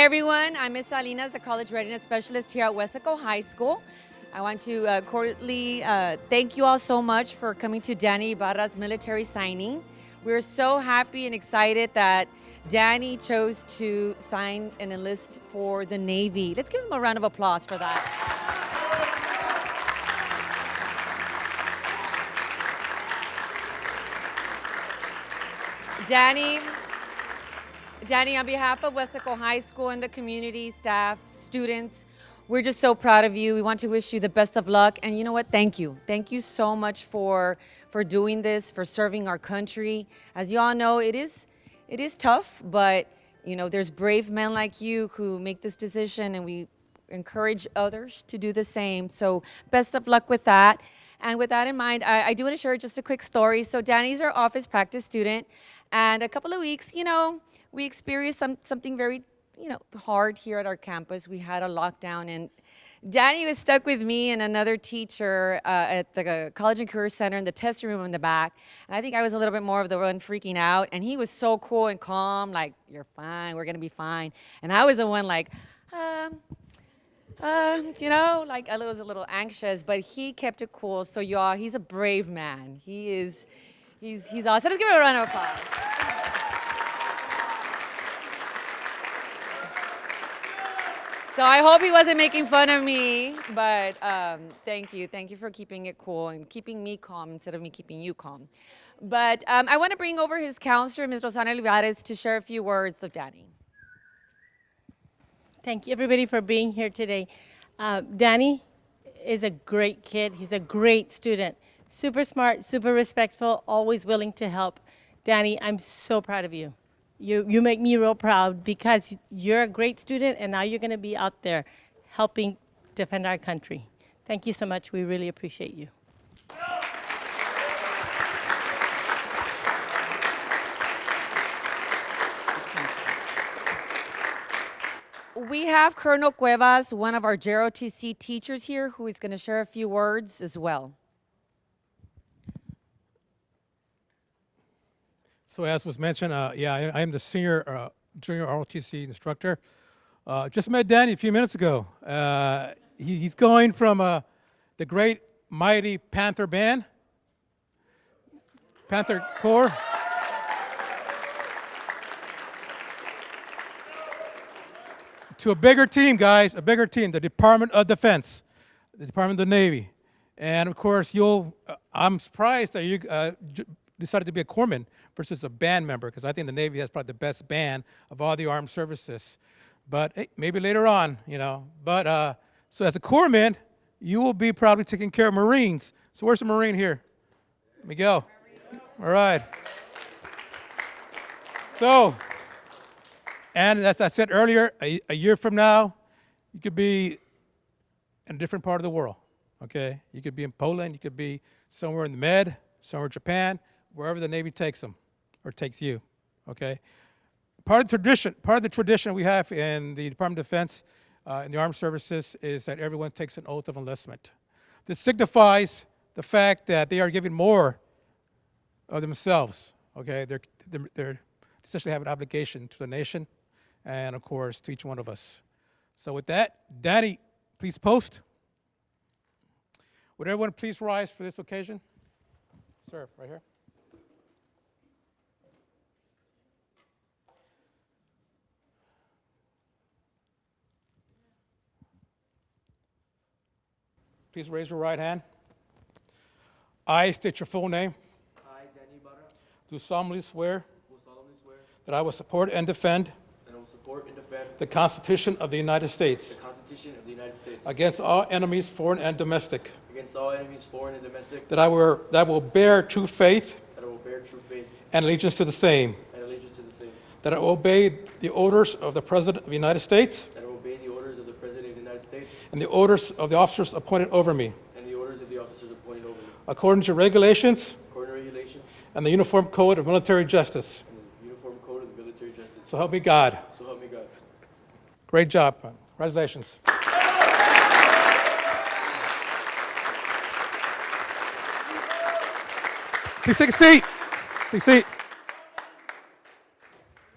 everyone. I'm Miss Salinas, the College Readiness Specialist here at Weslaco High School. I want to cordially thank you all so much for coming to Danny Ibarra's military signing. We're so happy and excited that Danny chose to sign and enlist for the Navy. Let's give him a round of applause for that. Danny, on behalf of Weslaco High School and the community, staff, students, we're just so proud of you. We want to wish you the best of luck. And you know what? Thank you. Thank you so much for doing this, for serving our country. As you all know, it is tough, but you know, there's brave men like you who make this decision, and we encourage others to do the same. So best of luck with that. And with that in mind, I do want to share just a quick story. So Danny's our office practice student, and a couple of weeks, you know, we experienced something very, hard here at our campus. We had a lockdown, and Danny was stuck with me and another teacher at the College and Career Center in the testing room in the back. And I think I was a little bit more of the one freaking out, and he was so cool and calm, like, "You're fine, we're gonna be fine." And I was the one like, like I was a little anxious, but he kept it cool. So y'all, he's a brave man. He's awesome. Let's give him a round of applause. So I hope he wasn't making fun of me, but thank you. Thank you for keeping it cool and keeping me calm instead of me keeping you calm. But I want to bring over his counselor, Ms. Rosana Olivares, to share a few words of Danny. Thank you, everybody, for being here today. Danny is a great kid. He's a great student. Super smart, super respectful, always willing to help. Danny, I'm so proud of you. You make me real proud because you're a great student, and now you're going to be out there helping defend our country. Thank you so much. We really appreciate you. We have Colonel Cuevas, one of our JROTC teachers here, who is going to share a few words as well. So as was mentioned, I am the senior junior ROTC instructor. Just met Danny a few minutes ago. He's going from the great mighty Panther Band, Panther Corps, to a bigger team, guys, a bigger team, the Department of Defense, the Department of the Navy. And of course, I'm surprised that you decided to be a corpsman versus a band member, because I think the Navy has probably the best band of all the armed services. But hey, maybe later on, But so as a corpsman, you will be probably taking care of Marines. So where's the Marine here? Miguel. All right. So, and as I said earlier, a year from now, you could be in a different part of the world, okay? You could be in Poland, you could be somewhere in the Med, somewhere in Japan, wherever the Navy takes them, or takes you, okay? Part of the tradition we have in the Department of Defense, in the armed services, is that everyone takes an oath of enlistment. This signifies the fact that they are giving more of themselves, okay? They're essentially have an obligation to the nation, and of course, to each one of us. So with that, Danny, please post. Would everyone please rise for this occasion? Sir, right here. Please raise your right hand. I state your full name. I, Danny Ibarra, Do solemnly swear will solemnly swear that I will support and defend that I will support and defend the Constitution of the United States the Constitution of the United States against all enemies, foreign and domestic. against all enemies, foreign and domestic, That I will bear true faith that I will bear true faith and allegiance to the same. and allegiance to the same, That I will obey the orders of the President of the United States that I will obey the orders of the President of the United States and the orders of the officers appointed over me, and the orders of the officers appointed over me, according to regulations according to regulations and the Uniform Code of Military Justice. and the Uniform Code of the Military Justice. So help me God. So help me God. Great job. Congratulations. Please take a seat. Please seat.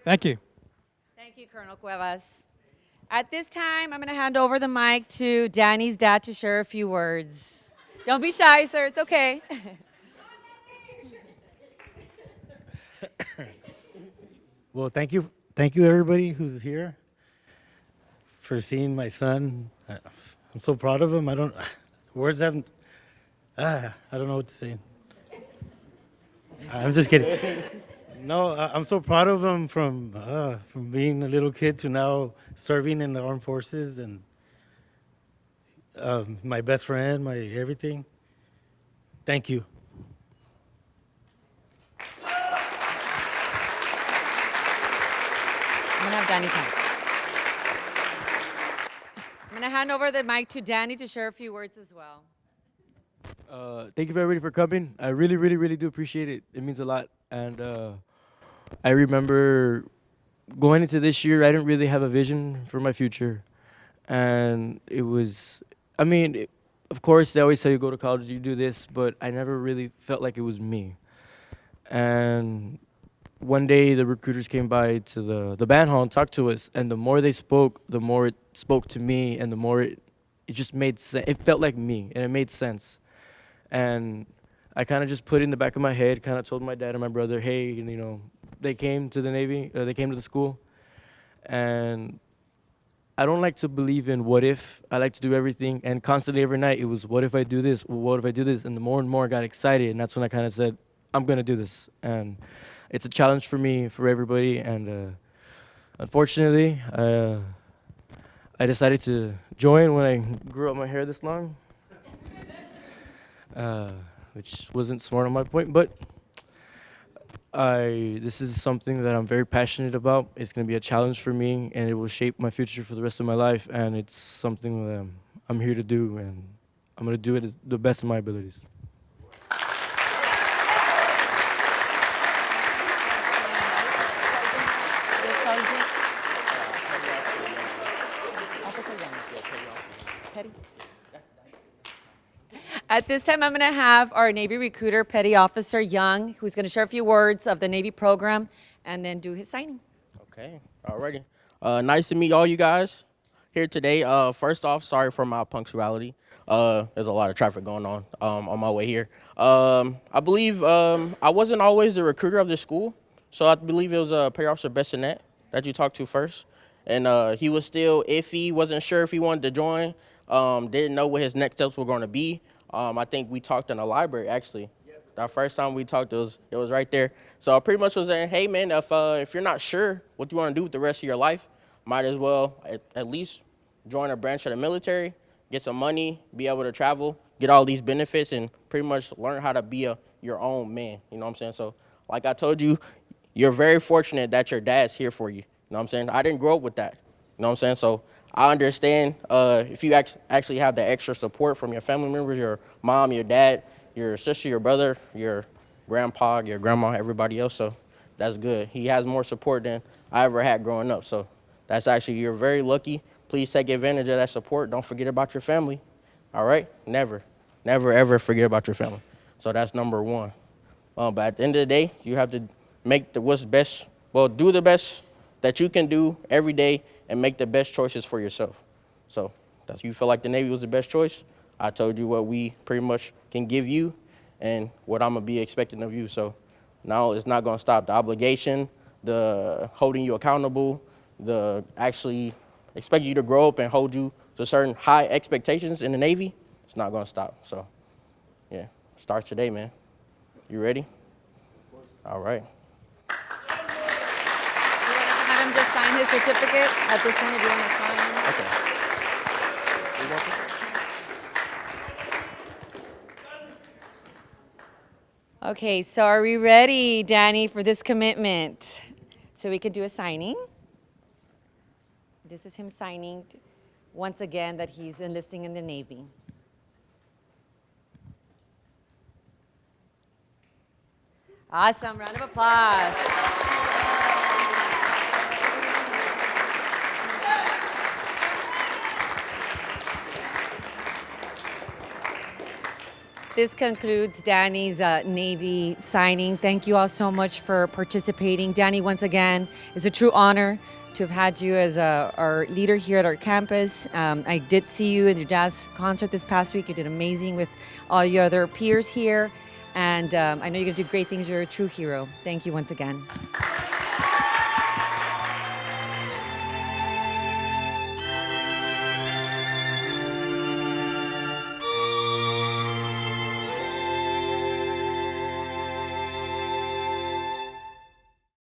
Thank you. Thank you, Colonel Cuevas. At this time, I'm going to hand over the mic to Danny's dad to share a few words. Don't be shy, sir. It's okay. Well, thank you everybody who's here for seeing my son. I'm so proud of him. I don't, words haven't, I don't know what to say. I'm just kidding. No, I'm so proud of him from being a little kid to now serving in the armed forces and my best friend, my everything. Thank you. I'm going to have Danny come. I'm going to hand over the mic to Danny to share a few words as well. Thank you everybody for coming. I really, really, really do appreciate it. It means a lot. And I remember going into this year, I didn't really have a vision for my future. And it was, of course, they always say you go to college, you do this, but I never really felt like it was me. And one day the recruiters came by to the band hall and talked to us. And the more they spoke, the more it spoke to me, and the more it just made sense. It felt like me, and it made sense. And I kind of just put it in the back of my head, kind of told my dad and my brother, hey, they came to the Navy, they came to the school. And I don't like to believe in what if. I like to do everything. And constantly every night, it was, what if I do this? What if I do this? And the more and more I got excited. And that's when I kind of said, I'm going to do this. And it's a challenge for me, for everybody. And unfortunately, I decided to join when I grew up my hair this long. Which wasn't smart on my point, but this is something that I'm very passionate about. It's going to be a challenge for me, and it will shape my future for the rest of my life, and it's something that I'm here to do, and I'm going to do it to the best of my abilities. At this time, I'm going to have our Navy recruiter, Petty Officer Young, who's going to share a few words of the Navy program and then do his signing. Okay, alrighty. Nice to meet all you guys here today. First off, sorry for my punctuality. There's a lot of traffic going on my way here. I believe I wasn't always the recruiter of the school, so I believe it was Petty Officer Bessonette that you talked to first. And he was still iffy, wasn't sure if he wanted to join, didn't know what his next steps were going to be. I think we talked in the library, actually. The first time we talked, it was right there. So I pretty much was saying, hey, man, if you're not sure what you want to do with the rest of your life, might as well at least join a branch of the military, get some money, be able to travel, get all these benefits, and pretty much learn how to be your own man. You know what I'm saying? So like I told you, you're very fortunate that your dad's here for you. You know what I'm saying? I didn't grow up with that. You know what I'm saying? So I understand if you actually have the extra support from your family members, your mom, your dad, your sister, your brother, your grandpa, your grandma, everybody else. So that's good. He has more support than I ever had growing up. So that's actually, you're very lucky. Please take advantage of that support. Don't forget about your family. All right? Never, ever forget about your family. So that's number one. But at the end of the day, you have to make what's best. Well, do the best that you can do every day and make the best choices for yourself. So if you feel like the Navy was the best choice, I told you what we pretty much can give you and what I'm going to be expecting of you. So now it's not going to stop. The obligation, the holding you accountable, the actually expect you to grow up and hold you to certain high expectations in the Navy, it's not going to stop. So, yeah, starts today, man. You ready? All right. Have him just sign his certificate at this point if you want to sign. Okay. Okay, so are we ready, Danny, for this commitment? So we could do a signing. This is him signing once again that he's enlisting in the Navy. Awesome, round of applause. This concludes Danny's Navy signing. Thank you all so much for participating. Danny, once again, it's a true honor to have had you as our leader here at our campus. I did see you at your jazz concert this past week. You did amazing with all your other peers here. And I know you're going to do great things. You're a true hero. Thank you once again.